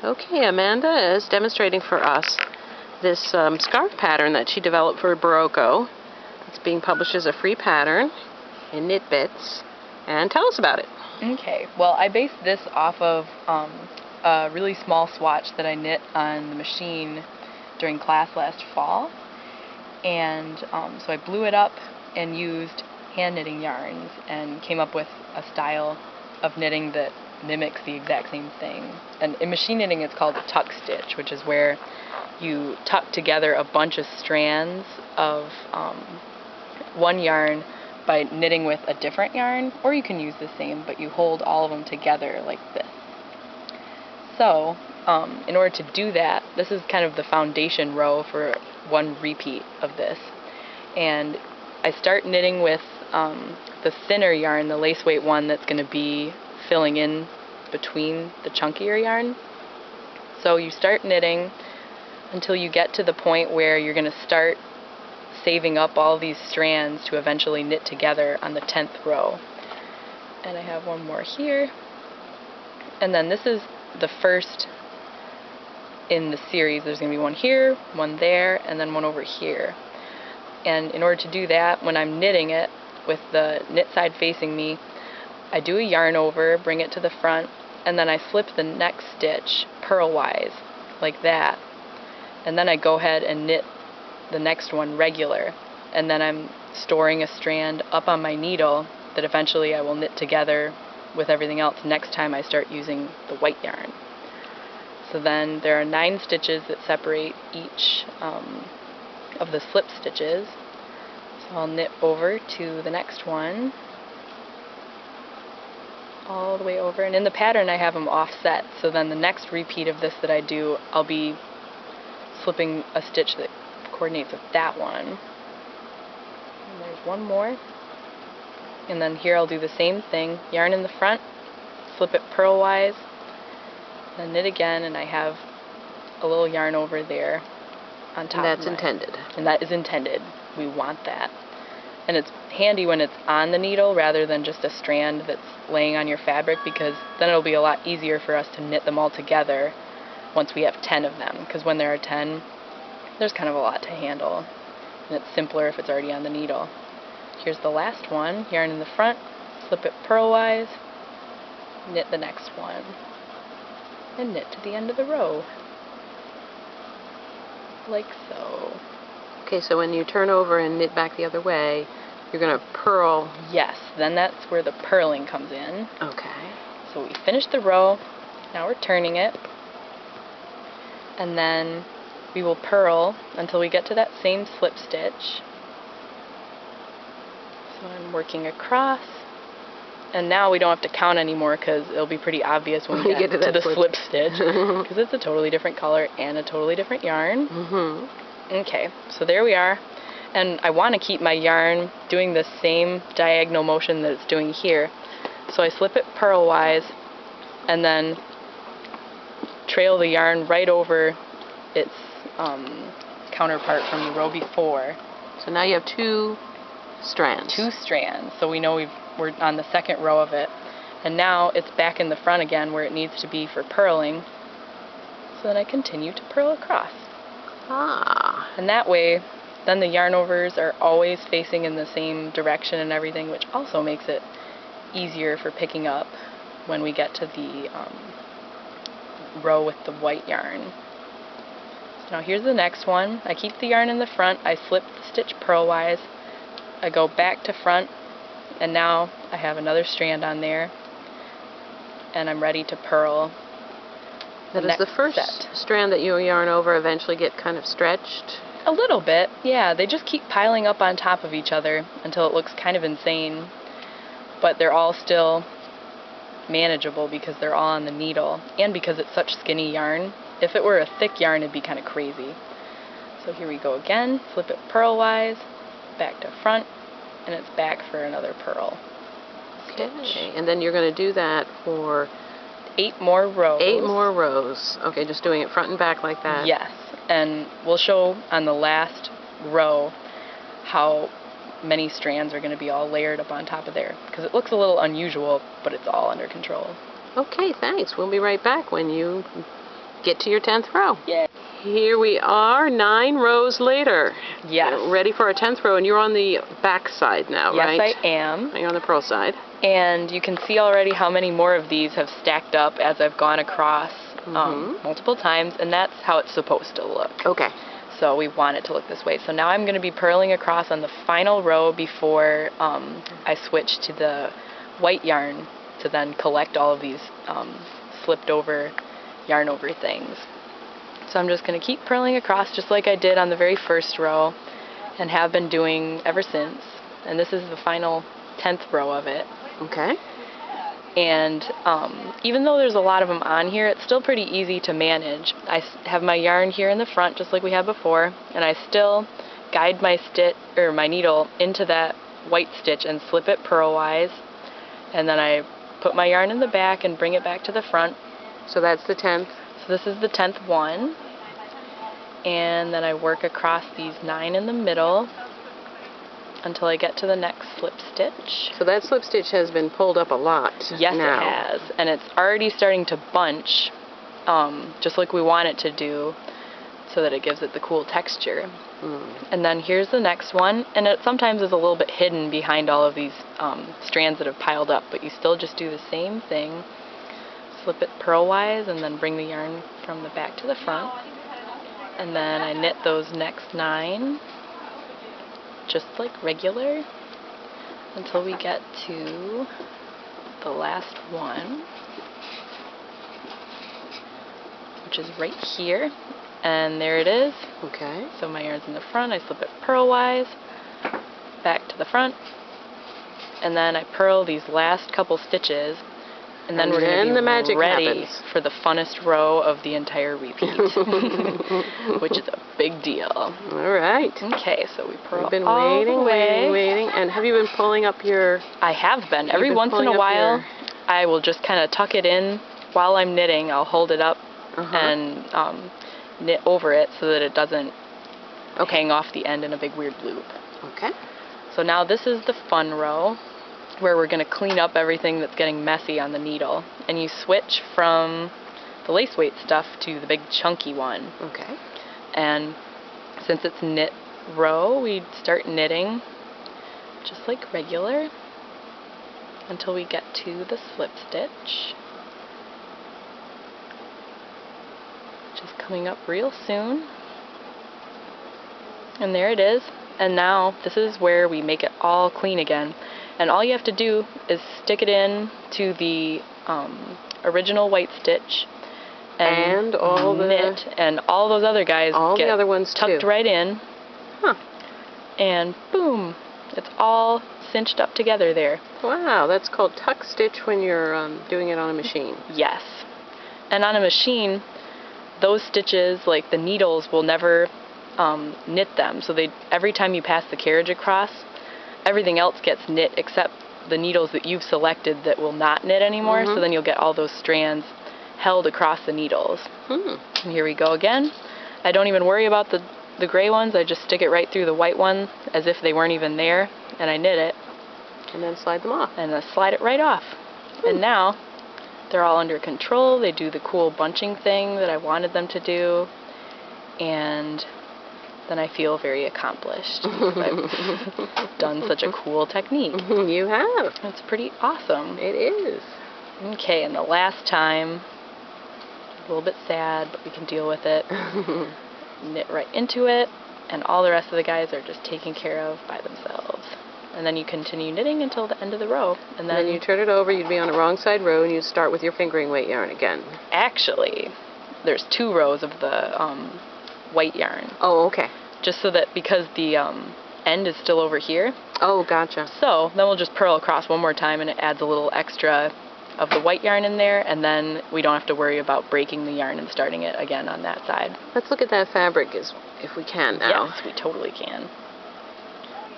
Okay, Amanda is demonstrating for us this scarf pattern that she developed for Berroco. It's being published as a free pattern in KnitBits. And tell us about it. Okay, well, I based this off of a really small swatch that I knit on the machine during class last fall. And so I blew it up and used hand knitting yarns and came up with a style of knitting that mimics the exact same thing. And in machine knitting it's called a tuck stitch, which is where you tuck together a bunch of strands of one yarn by knitting with a different yarn, or you can use the same, but you hold all of them together like this. So in order to do that, this is kind of the foundation row for one repeat of this. And I start knitting with the thinner yarn, the lace weight one that's going to be filling in between the chunkier yarn. So you start knitting until you get to the point where you're going to start saving up all these strands to eventually knit together on the 10th row. And I have one more here. And then this is the first in the series. There's going to be one here, one there, and then one over here. And in order to do that, when I'm knitting it with the knit side facing me, I do a yarn over, bring it to the front, and then I slip the next stitch purlwise, like that. And then I go ahead and knit the next one regular. And then I'm storing a strand up on my needle that eventually I will knit together with everything else next time I start using the white yarn. So then there are 9 stitches that separate each of the slip stitches. So I'll knit over to the next one, all the way over, and in the pattern I have them offset, so then the next repeat of this that I do, I'll be slipping a stitch that coordinates with that one. And there's one more, and then here I'll do the same thing, yarn in the front, slip it purlwise, then knit again, and I have a little yarn over there on top. And that's intended. And that is intended. We want that. And it's handy when it's on the needle rather than just a strand that's laying on your fabric, because then it'll be a lot easier for us to knit them all together once we have 10 of them. Because when there are 10, there's kind of a lot to handle. And it's simpler if it's already on the needle. Here's the last one. Yarn in the front, slip it purlwise, knit the next one, and knit to the end of the row. Like so. Okay, so when you turn over and knit back the other way, you're going to purl. Yes, then that's where the purling comes in. Okay. So we finished the row, now we're turning it, and then we will purl until we get to that same slip stitch. So I'm working across, and now we don't have to count anymore because it'll be pretty obvious when we get to the slip stitch, because it's a totally different color and a totally different yarn. Okay, so there we are, and I want to keep my yarn doing the same diagonal motion that it's doing here. So I slip it purlwise and then trail the yarn right over its counterpart from the row before. So now you have 2 strands. 2 strands, so we know we're on the second row of it. And now it's back in the front again where it needs to be for purling. So then I continue to purl across. Ah. And that way, then the yarn overs are always facing in the same direction and everything, which also makes it easier for picking up when we get to the row with the white yarn. So now here's the next one. I keep the yarn in the front, I slip the stitch purlwise, I go back to front, and now I have another strand on there, and I'm ready to purl. Now, does the first strand that you yarn over eventually get kind of stretched? A little bit, yeah. They just keep piling up on top of each other until it looks kind of insane. But they're all still manageable because they're all on the needle, and because it's such skinny yarn. If it were a thick yarn, it'd be kind of crazy. So here we go again. Slip it purlwise, back to front, and it's back for another purl stitch. Okay, and then you're going to do that for 8 more rows. 8 more rows. Okay, just doing it front and back like that. Yes, and we'll show on the last row how many strands are going to be all layered up on top of there, because it looks a little unusual, but it's all under control. Okay, thanks. We'll be right back when you get to your 10th row. Yay! Here we are, 9 rows later. Yes. Ready for our 10th row, and you're on the back side now, right? Yes, I am. You're on the purl side. And you can see already how many more of these have stacked up as I've gone across multiple times, and that's how it's supposed to look. Okay. So we want it to look this way. So now I'm going to be purling across on the final row before I switch to the white yarn to then collect all of these slipped over yarn over things. So I'm just going to keep purling across just like I did on the very first row and have been doing ever since. And this is the final 10th row of it. Okay. And even though there's a lot of them on here, it's still pretty easy to manage. I have my yarn here in the front just like we had before, and I still guide my my needle into that white stitch and slip it purlwise, and then I put my yarn in the back and bring it back to the front. So that's the 10th. So this is the 10th one, and then I work across these 9 in the middle until I get to the next slip stitch. So that slip stitch has been pulled up a lot. Yes, now. it has, and it's already starting to bunch, just like we want it to do, so that it gives it the cool texture. And then here's the next one, and it sometimes is a little bit hidden behind all of these strands that have piled up, but you still just do the same thing. Slip it purlwise and then bring the yarn from the back to the front, and then I knit those next 9 just like regular until we get to the last one, which is right here, and there it is. Okay. So my yarn's in the front, I slip it purlwise, back to the front, and then I purl these last couple stitches, and then we're going to be ready for the funnest row of the entire repeat, which is a big deal. All right. Okay, so we purl We've been all the way. waiting. And have you been pulling up your... I have been. Every once in a while, I will just kind of tuck it in while I'm knitting. I'll hold it up and knit over it so that it doesn't hang off the end in a big weird loop. Okay. So now this is the fun row, where we're going to clean up everything that's getting messy on the needle. And you switch from the lace weight stuff to the big chunky one. Okay. And since it's knit row, we start knitting just like regular until we get to the slip stitch, which is coming up real soon. And there it is. And now this is where we make it all clean again. And all you have to do is stick it in to the original white stitch and all knit, and all those other guys get the other ones tucked too. right in. Huh. And boom, it's all cinched up together there. Wow, that's called tuck stitch when you're doing it on a machine. Yes. And on a machine, those stitches, like the needles, will never knit them. So every time you pass the carriage across, everything else gets knit except the needles that you've selected that will not knit anymore. So then you'll get all those strands held across the needles. And here we go again. I don't even worry about the gray ones. I just stick it right through the white one as if they weren't even there, and I knit it. And then slide them off. And I slide it right off. And now they're all under control. They do the cool bunching thing that I wanted them to do. And then I feel very accomplished. I've done such a cool technique. You have. It's pretty awesome. It is. Okay, and the last time, a little bit sad, but we can deal with it. Knit right into it, and all the rest of the guys are just taken care of by themselves. And then you continue knitting until the end of the row. And then you turn it over, you'd be on the wrong side row, and you start with your fingering weight yarn again. Actually, there's 2 rows of the white yarn. Oh, okay. Just so that, because the end is still over here. Oh, gotcha. So then we'll just purl across one more time, and it adds a little extra of the white yarn in there, and then we don't have to worry about breaking the yarn and starting it again on that side. Let's look at that fabric if we can now. Yes, we totally can.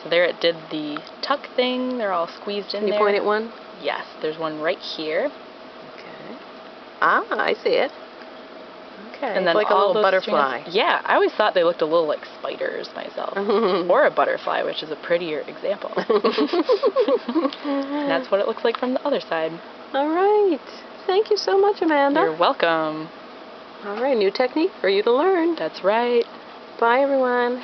So there it did the tuck thing. They're all squeezed in there. Can you point at one? Yes, there's one right here. Okay. Ah, I see it. Okay. And then it's like a all little those butterfly. strands, yeah, I always thought they looked a little like spiders myself. Or a butterfly, which is a prettier example. And that's what it looks like from the other side. All right. Thank you so much, Amanda. You're welcome. All right, new technique for you to learn. That's right. Bye, everyone.